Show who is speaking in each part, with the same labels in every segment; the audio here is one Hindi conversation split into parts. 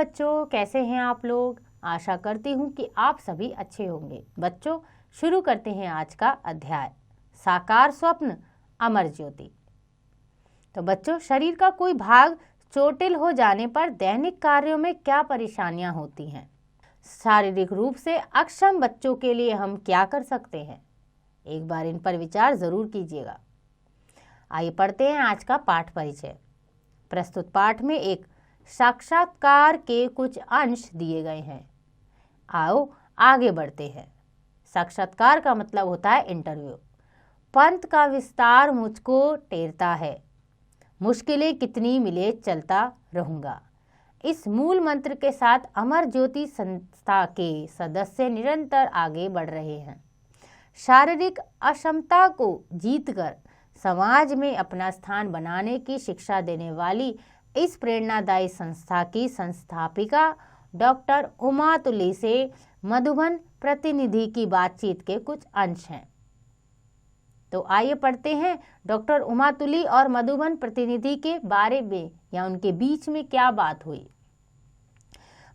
Speaker 1: बच्चों, कैसे हैं आप लोग। आशा करती हूँ कि आप सभी अच्छे होंगे। बच्चों, शुरू करते हैं आज का अध्याय, साकार स्वप्न अमर ज्योति। तो बच्चों, शरीर का कोई भाग चोटिल हो जाने पर दैनिक कार्यों में क्या परेशानियां होती हैं? शारीरिक रूप से अक्षम बच्चों के लिए हम क्या कर सकते हैं? एक बार इन पर विचार जरूर कीजिएगा। आइए पढ़ते हैं आज का पाठ परिचय। प्रस्तुत पाठ में एक साक्षात्कार के कुछ अंश दिए गए हैं। आओ आगे बढ़ते हैं। साक्षात्कार का मतलब होता है इंटरव्यू। पंथ का विस्तार मुझको टेरता है, मुश्किलें कितनी मिले चलता रहूंगा। इस मूल मंत्र के साथ अमर ज्योति संस्था के सदस्य निरंतर आगे बढ़ रहे हैं। शारीरिक अक्षमता को जीतकर समाज में अपना स्थान बनाने की शिक्षा देने वाली इस प्रेरणादायी संस्था की संस्थापिका डॉक्टर उमा तुली से मधुबन प्रतिनिधि की बातचीत के कुछ अंश हैं। तो आइए पढ़ते हैं डॉक्टर उमा तुली और मधुबन प्रतिनिधि के बारे में या उनके बीच में क्या बात हुई।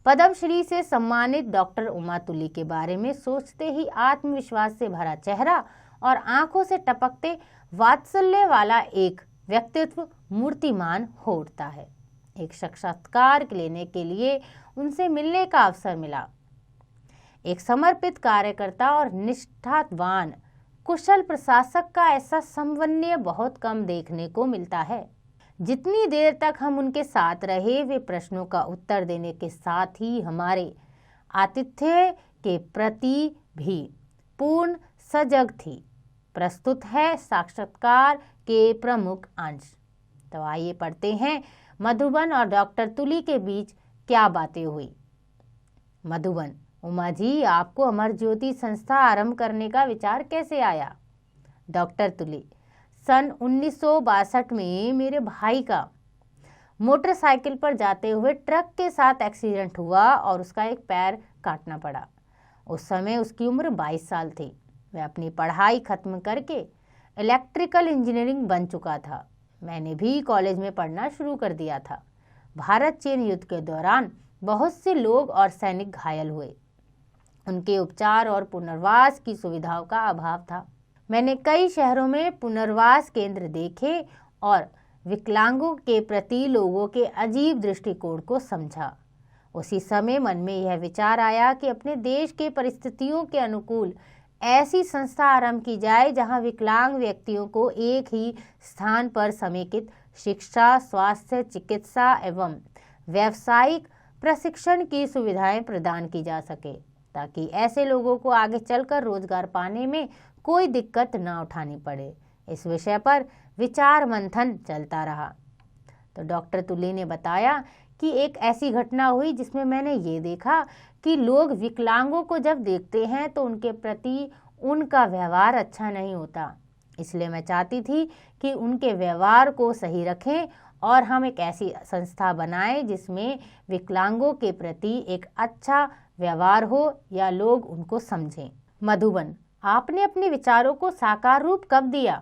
Speaker 1: पद्मश्री से सम्मानित डॉक्टर उमा तुली के बारे में सोचते ही आत्मविश्वास से भरा चेहरा और आंखों से टपकते वात्सल्य वाला एक व्यक्तित्व मूर्तिमान हो उठता है। एक साक्षात्कार लेने के लिए उनसे मिलने का अवसर मिला। एक समर्पित कार्यकर्ता और निष्ठावान कुशल प्रशासक का ऐसा समन्वय बहुत कम देखने को मिलता है। जितनी देर तक हम उनके साथ रहे, वे प्रश्नों का उत्तर देने के साथ ही हमारे आतिथ्य के प्रति भी पूर्ण सजग थी। प्रस्तुत है साक्षात्कार के प्रमुख अंश। तो आइए पढ़ते हैं मधुबन और डॉक्टर तुली के बीच क्या बातें हुई। मधुबन: उमा जी, आपको अमर ज्योति संस्था आरंभ करने का विचार कैसे आया? डॉक्टर तुली: सन 1962 में मेरे भाई का मोटरसाइकिल पर जाते हुए ट्रक के साथ एक्सीडेंट हुआ और उसका एक पैर काटना पड़ा। उस समय उसकी उम्र 22 साल थी। वह अपनी पढ़ाई खत्म करके इलेक्ट्रिकल इंजीनियरिंग बन चुका था। मैंने भी कॉलेज में पढ़ना शुरू कर दिया था। भारत चीन युद्ध के दौरान बहुत से लोग और सैनिक घायल हुए। उनके उपचार और पुनर्वास की सुविधाओं का अभाव था। मैंने कई शहरों में पुनर्वास केंद्र देखे और विकलांगों के प्रति लोगों के अजीब दृष्टिकोण को समझा। उसी समय मन में यह विचार आया कि अपने देश के परिस्थितियों के अनुकूल ऐसी संस्था आरंभ की जाए जहां विकलांग व्यक्तियों को एक ही स्थान पर समेकित शिक्षा, स्वास्थ्य, चिकित्सा एवं व्यावसायिक प्रशिक्षण की सुविधाएं प्रदान की जा सके, ताकि ऐसे लोगों को आगे चलकर रोजगार पाने में कोई दिक्कत न उठानी पड़े। इस विषय पर विचार मंथन चलता रहा। तो डॉक्टर तुली ने बताया कि एक ऐसी घटना हुई जिसमें मैंने ये देखा कि लोग विकलांगों को जब देखते हैं तो उनके प्रति उनका व्यवहार अच्छा नहीं होता। इसलिए मैं चाहती थी कि उनके व्यवहार को सही रखें और हम एक ऐसी संस्था बनाएं जिसमें विकलांगों के प्रति एक अच्छा व्यवहार हो या लोग उनको समझें। मधुबन: आपने अपने विचारों को साकार रूप कब दिया?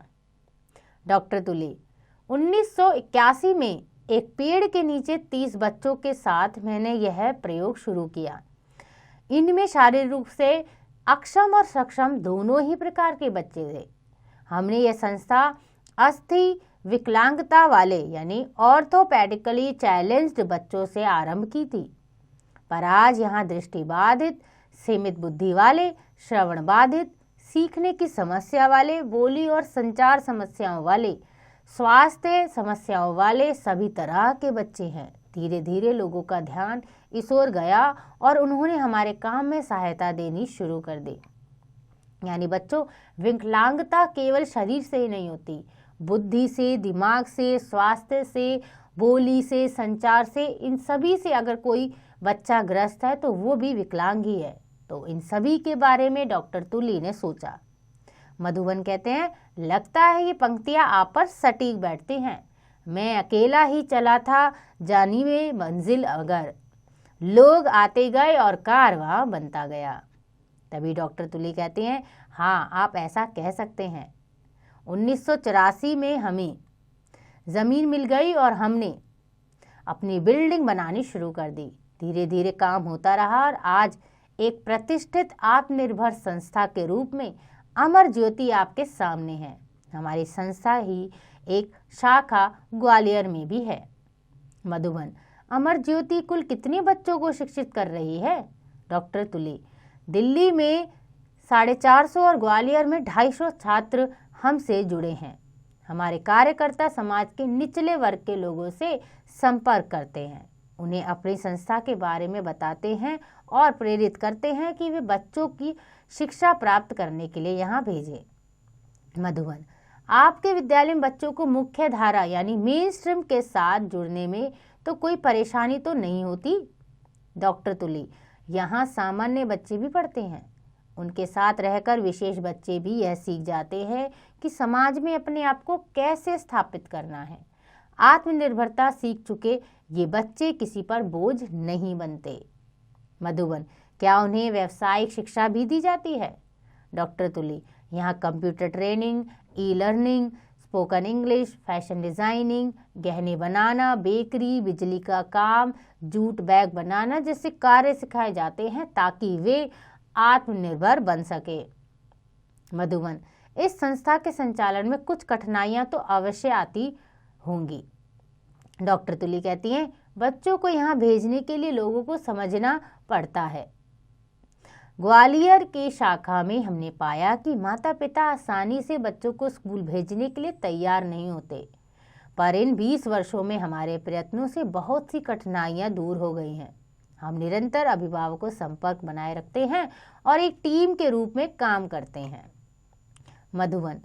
Speaker 1: डॉक्टर तुली: 1981 में एक पेड़ के नीचे 30 बच्चों के साथ मैंने यह प्रयोग शुरू किया। इनमें शारीरिक रूप से अक्षम और सक्षम दोनों ही प्रकार के बच्चे थे। हमने यह संस्था अस्थि विकलांगता वाले यानी ऑर्थोपेडिकली चैलेंज्ड बच्चों से आरंभ की थी, पर आज यहाँ दृष्टिबाधित, सीमित बुद्धि वाले, श्रवण बाधित, सीखने की समस्या वाले, बोली और संचार समस्याओं वाले, स्वास्थ्य समस्याओं वाले सभी तरह के बच्चे हैं। धीरे धीरे लोगों का ध्यान इस ओर गया और उन्होंने हमारे काम में सहायता देनी शुरू कर दी। यानी बच्चों, विकलांगता केवल शरीर से ही नहीं होती, बुद्धि से, दिमाग से, स्वास्थ्य से, बोली से, संचार से, इन सभी से अगर कोई बच्चा ग्रस्त है तो वो भी विकलांग ही है। तो इन सभी के बारे में डॉक्टर तुली ने सोचा। मधुबन कहते हैं, लगता है ये पंक्तियां आप पर सटीक बैठती हैं। मैं अकेला ही चला था जानिए मंजिल अगर, लोग आते गए और कारवां बनता गया। तभी डॉक्टर तुली कहते हैं, हाँ आप ऐसा कह सकते हैं। 1984 में हमें ज़मीन मिल गई और हमने अपनी बिल्डिंग बनानी शुरू कर दी। धीरे धीरे काम होता रहा और आज एक प्रतिष्ठित आत्मनिर्भर संस्था के रूप में अमर ज्योति आपके सामने है। हमारी संस्था ही एक शाखा ग्वालियर में भी है। मधुबन, अमर ज्योति कुल कितने बच्चों को शिक्षित कर रही है? डॉक्टर तुली, दिल्ली में 450 और ग्वालियर में 250 छात्र हमसे जुड़े हैं। हमारे कार्यकर्ता समाज के निचले वर्ग के लोगों से संपर्क करते हैं, उन्हें अपनी संस्था के बारे में बताते हैं और प्रेरित करते हैं कि वे बच्चों की शिक्षा प्राप्त करने के लिए यहाँ भेजें। मधुबन, आपके विद्यालय में बच्चों को मुख्य धारा यानी मेन स्ट्रीम के साथ जुड़ने में तो कोई परेशानी तो नहीं होती? डॉक्टर तुली, यहाँ सामान्य बच्चे भी पढ़ते हैं। उनके साथ रहकर विशेष बच्चे भी यह सीख जाते हैं कि समाज में अपने आप को कैसे स्थापित करना है। आत्मनिर्भरता सीख चुके ये बच्चे किसी पर बोझ नहीं बनते। मधुबन, क्या उन्हें व्यावसायिक शिक्षा भी दी जाती है? डॉक्टर तुली, यहाँ computer training, e learning, spoken English, fashion designing, गहने बनाना, बेकरी, बिजली का काम, जूट बैग बनाना जैसे कार्य सिखाए जाते हैं ताकि वे आत्मनिर्भर बन सके। मधुबन, इस संस्था के संचालन में कुछ कठिनाइयां तो अवश्य आती होंगी। डॉक्टर तुली कहती हैं, बच्चों को यहाँ भेजने के लिए लोगों को समझना पड़ता है। ग्वालियर की शाखा में हमने पाया कि माता पिता आसानी से बच्चों को स्कूल भेजने के लिए तैयार नहीं होते, पर इन 20 वर्षों में हमारे प्रयत्नों से बहुत सी कठिनाइयां दूर हो गई हैं। हम निरंतर अभिभावकों से संपर्क बनाए रखते हैं और एक टीम के रूप में काम करते हैं। मधुबन,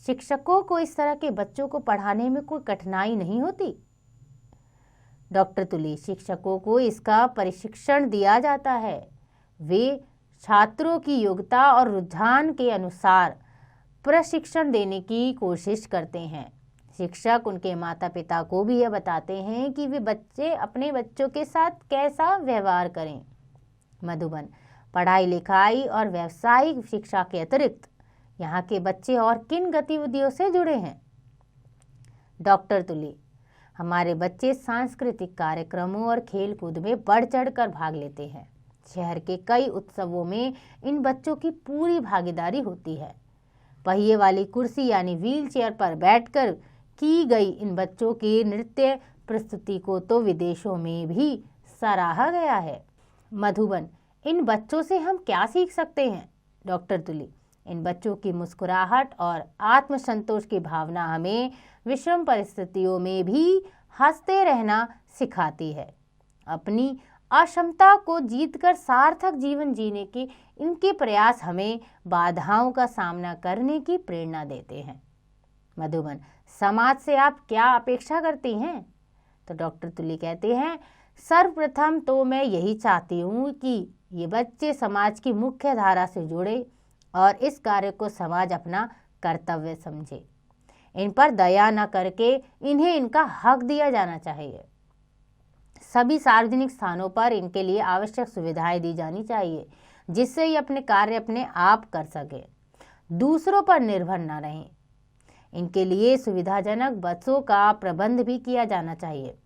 Speaker 1: शिक्षकों को इस तरह के बच्चों को पढ़ाने में कोई कठिनाई नहीं होती? डॉक्टर तुली, शिक्षकों को इसका प्रशिक्षण दिया जाता है। वे छात्रों की योग्यता और रुझान के अनुसार प्रशिक्षण देने की कोशिश करते हैं। शिक्षक उनके माता पिता को भी यह बताते हैं कि वे बच्चे अपने बच्चों के साथ कैसा व्यवहार करें। मधुबन, पढ़ाई लिखाई और व्यावसायिक शिक्षा के अतिरिक्त यहाँ के बच्चे और किन गतिविधियों से जुड़े हैं? डॉक्टर तुली, हमारे बच्चे सांस्कृतिक कार्यक्रमों और खेलकूद में बढ़ चढ़कर भाग लेते हैं। शहर के कई उत्सवों में इन बच्चों की पूरी भागीदारी होती है। पहिए वाली कुर्सी यानी व्हील चेयर पर बैठकर की गई इन बच्चों की नृत्य प्रस्तुति को तो विदेशों में भी सराहा गया है। मधुबन, इन बच्चों से हम क्या सीख सकते हैं? डॉक्टर तुली, इन बच्चों की मुस्कुराहट और आत्मसंतोष की भावना हमें विषम परिस्थितियों में भी हंसते रहना सिखाती है। अपनी अक्षमता को जीतकर सार्थक जीवन जीने के इनके प्रयास हमें बाधाओं का सामना करने की प्रेरणा देते हैं। मधुबन, समाज से आप क्या अपेक्षा करती हैं? तो डॉक्टर तुली कहते हैं, सर्वप्रथम तो मैं यही चाहती हूँ कि ये बच्चे समाज की मुख्य धारा से जुड़े और इस कार्य को समाज अपना कर्तव्य समझे। इन पर दया न करके इन्हें इनका हक दिया जाना चाहिए। सभी सार्वजनिक स्थानों पर इनके लिए आवश्यक सुविधाएं दी जानी चाहिए, जिससे ये अपने कार्य अपने आप कर सके, दूसरों पर निर्भर न रहें। इनके लिए सुविधाजनक बसों का प्रबंध भी किया जाना चाहिए।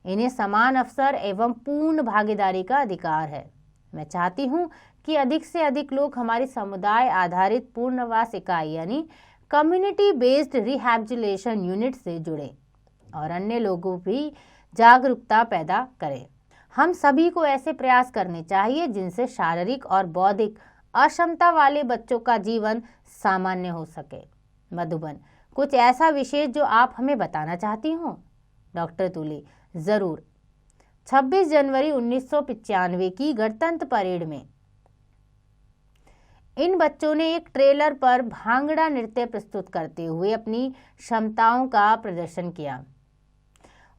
Speaker 1: इन्हें समान अवसर एवं पूर्ण भागीदारी का अधिकार है। मैं चाहती हूँ कि अधिक से अधिक लोग हमारी समुदाय आधारित पुनर्वास इकाई यानी कम्युनिटी बेस्ड रिहैबिलिटेशन यूनिट से जुड़ें और अन्य लोगों भी जागरूकता पैदा करें। हम सभी को ऐसे प्रयास करने चाहिए जिनसे शारीरिक और बौद्धिक अक्षमता वाले बच्चों का जीवन सामान्य हो सके। मधुबन, कुछ ऐसा विशेष जो आप हमें बताना चाहती हो? डॉक्टर तुली, जरूर। 26 जनवरी 1995 की गणतंत्र परेड में इन बच्चों ने एक ट्रेलर पर भांगड़ा नृत्य प्रस्तुत करते हुए अपनी क्षमताओं का प्रदर्शन किया।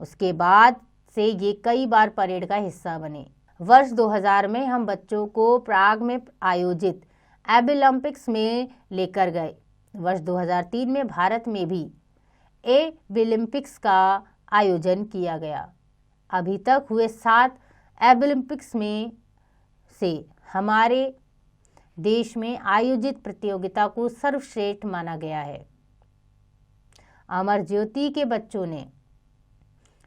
Speaker 1: उसके बाद से ये कई बार परेड का हिस्सा बने। वर्ष 2000 में हम बच्चों को प्राग में आयोजित एबिलम्पिक्स में लेकर गए। वर्ष 2003 में भारत में भी एबिलम्पिक्स का आयोजन किया गया। अभी तक हुए 7 एबिलम्पिक्स में से हमारे देश में आयोजित प्रतियोगिता को सर्वश्रेष्ठ माना गया है। अमर ज्योति के बच्चों ने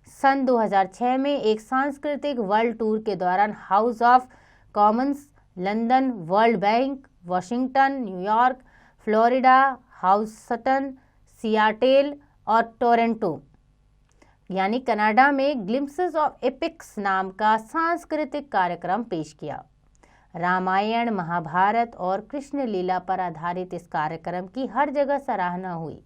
Speaker 1: सन 2006 में एक सांस्कृतिक वर्ल्ड टूर के दौरान house of Commons, London, world bank, Washington, New York, Florida, Houston, Seattle और टोरंटो यानी कनाडा में ग्लिम्पसेस ऑफ एपिक्स नाम का सांस्कृतिक कार्यक्रम पेश किया। रामायण, महाभारत और कृष्ण लीला पर आधारित इस कार्यक्रम की हर जगह सराहना हुई।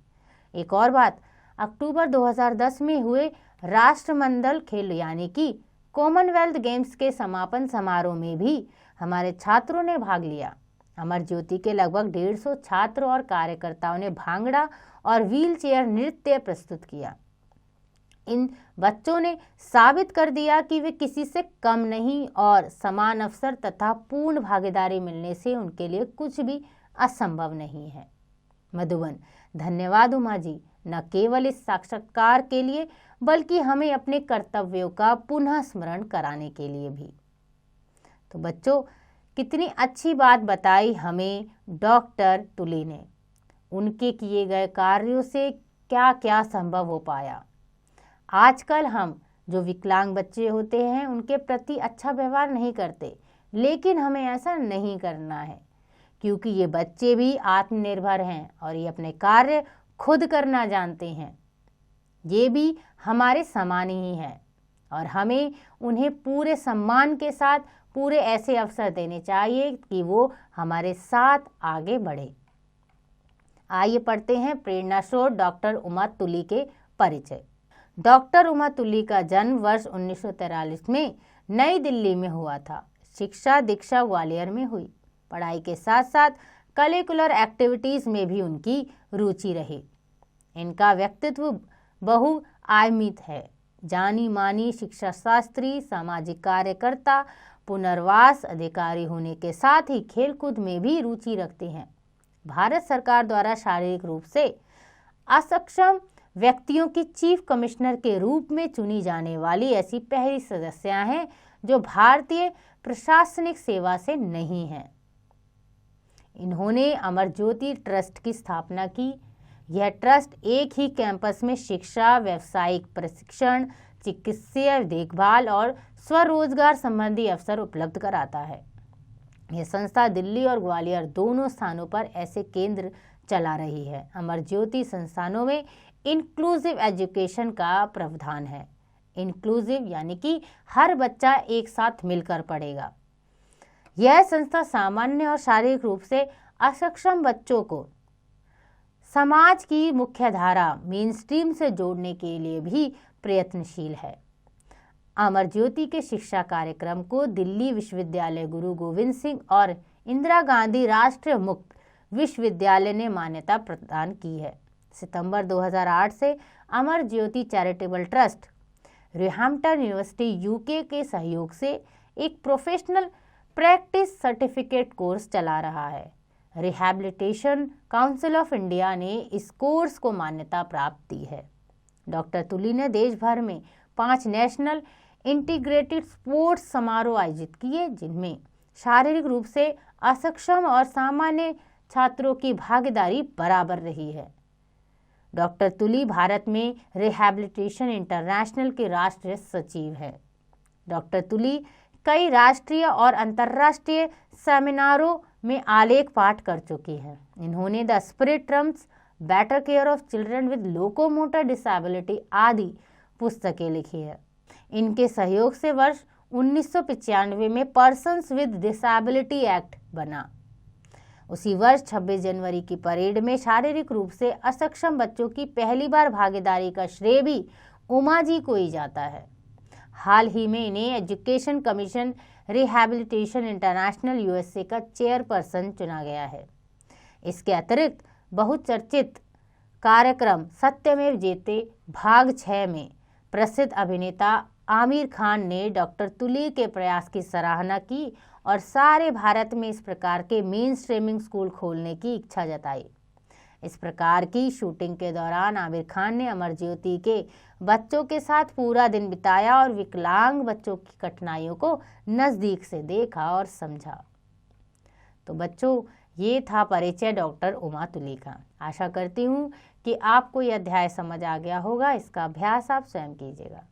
Speaker 1: एक और बात, अक्टूबर 2010 में हुए राष्ट्रमंडल खेल यानी कि कॉमनवेल्थ गेम्स के समापन समारोह में भी हमारे छात्रों ने भाग लिया। अमर ज्योति के लगभग 150 छात्र और कार्यकर्ताओं ने भांगड़ा और व्हीलचेयर नृत्य प्रस्तुत किया। इन बच्चों ने साबित कर दिया कि वे किसी से कम नहीं और समान अवसर तथा पूर्ण भागीदारी मिलने से उनके लिए कुछ भी असंभव नहीं है। मधुबन, धन्यवाद उमा जी, न केवल इस साक्षात्कार के लिए बल्कि हमें अपने कर्तव्यों का पुनः स्मरण कराने के लिए भी। तो बच्चों, कितनी अच्छी बात बताई हमें डॉक्टर तुली ने। उनके किए गए कार्यों से क्या क्या संभव हो पाया। आजकल हम जो विकलांग बच्चे होते हैं उनके प्रति अच्छा व्यवहार नहीं करते, लेकिन हमें ऐसा नहीं करना है क्योंकि ये बच्चे भी आत्मनिर्भर हैं और ये अपने कार्य खुद करना जानते हैं। ये भी हमारे समान ही हैं और हमें उन्हें पूरे सम्मान के साथ पूरे ऐसे अवसर देने चाहिए कि वो हमारे साथ आगे बढ़े। आइए पढ़ते हैं प्रेरणा स्रोत डॉक्टर उमा तुली के परिचय। डॉक्टर उमा तुली का जन्म वर्ष 1943 में नई दिल्ली में हुआ था। शिक्षा दीक्षा ग्वालियर में हुई। पढ़ाई के साथ साथ करिकुलर एक्टिविटीज़ में भी उनकी रुचि रही। इनका व्यक्तित्व बहुआयामित है। जानी मानी शिक्षा शास्त्री, सामाजिक कार्यकर्ता, पुनर्वास अधिकारी होने के साथ ही खेलकूद में भी रुचि रखते हैं। भारत सरकार द्वारा शारीरिक रूप से असक्षम व्यक्तियों की चीफ कमिश्नर के रूप में चुनी जाने वाली ऐसी पहली सदस्य हैं जो भारतीय प्रशासनिक सेवा से नहीं हैं। इन्होंने अमर ज्योति ट्रस्ट की स्थापना की। यह ट्रस्ट एक ही कैंपस में शिक्षा, व्यावसायिक प्रशिक्षण, चिकित्सीय देखभाल और स्वरोजगार संबंधी अवसर उपलब्ध कराता है। यह संस्था दिल्ली और ग्वालियर दोनों स्थानों पर ऐसे केंद्र चला रही है। अमर ज्योति संस्थानों में इंक्लूसिव एजुकेशन का प्रावधान है। इंक्लूसिव यानी कि हर बच्चा एक साथ मिलकर पढ़ेगा। यह संस्था सामान्य और शारीरिक रूप से असक्षम बच्चों को समाज की मुख्य धारा मेन स्ट्रीम से जोड़ने के लिए भी प्रयत्नशील है। अमर ज्योति के शिक्षा कार्यक्रम को दिल्ली विश्वविद्यालय गुरु गोविंद सिंह और इंदिरा गांधी राष्ट्रीय मुक्त विश्वविद्यालय ने मान्यता प्रदान की है। सितंबर 2008 से Amar Jyoti charitable trust रिहाम्पटन university UK के सहयोग से एक प्रोफेशनल प्रैक्टिस सर्टिफिकेट कोर्स चला रहा है। रिहैबिलिटेशन काउंसिल ऑफ इंडिया ने इस कोर्स को मान्यता प्राप्त की है। डॉक्टर तुली ने देश भर में 5 नेशनल इंटीग्रेटेड स्पोर्ट्स समारोह आयोजित किए, जिनमें शारीरिक रूप से असक्षम और सामान्य छात्रों की भागीदारी बराबर रही है। डॉक्टर तुली भारत में रिहैबिलिटेशन इंटरनेशनल के राष्ट्रीय सचिव हैं। डॉक्टर तुली कई राष्ट्रीय और अंतर्राष्ट्रीय सेमिनारों में आलेख पाठ कर चुकी हैं। इन्होंने the spirit Trump's, better care of children with locomotor disability आदि पुस्तकें लिखी है। इनके सहयोग से वर्ष 1995 में पर्सन्स विद डिसेबिलिटी एक्ट बना। उसी वर्ष 26 जनवरी की परेड में शारीरिक रूप से असक्षम बच्चों की पहली बार भागीदारी का श्रेय भी उमा जी को ही जाता है। हाल ही में इन्हें education commission rehabilitation international USA का चेयरपर्सन चुना गया है। इसके अतिरिक्त बहुचर्चित कार्यक्रम सत्यमेव जयते भाग 6 में प्रसिद्ध अभिनेता आमिर खान ने डॉक्टर तुली के प्रयास की सराहना की और सारे भारत में इस प्रकार के मेन स्ट्रीमिंग स्कूल खोलने की इच्छा जताई। इस प्रकार की शूटिंग के दौरान आमिर खान ने अमर ज्योति के बच्चों के साथ पूरा दिन बिताया और विकलांग बच्चों की कठिनाइयों को नज़दीक से देखा और समझा। तो बच्चों, ये था परिचय डॉक्टर उमा तुली का। आशा करती हूँ कि आपको यह अध्याय समझ आ गया होगा। इसका अभ्यास आप स्वयं कीजिएगा।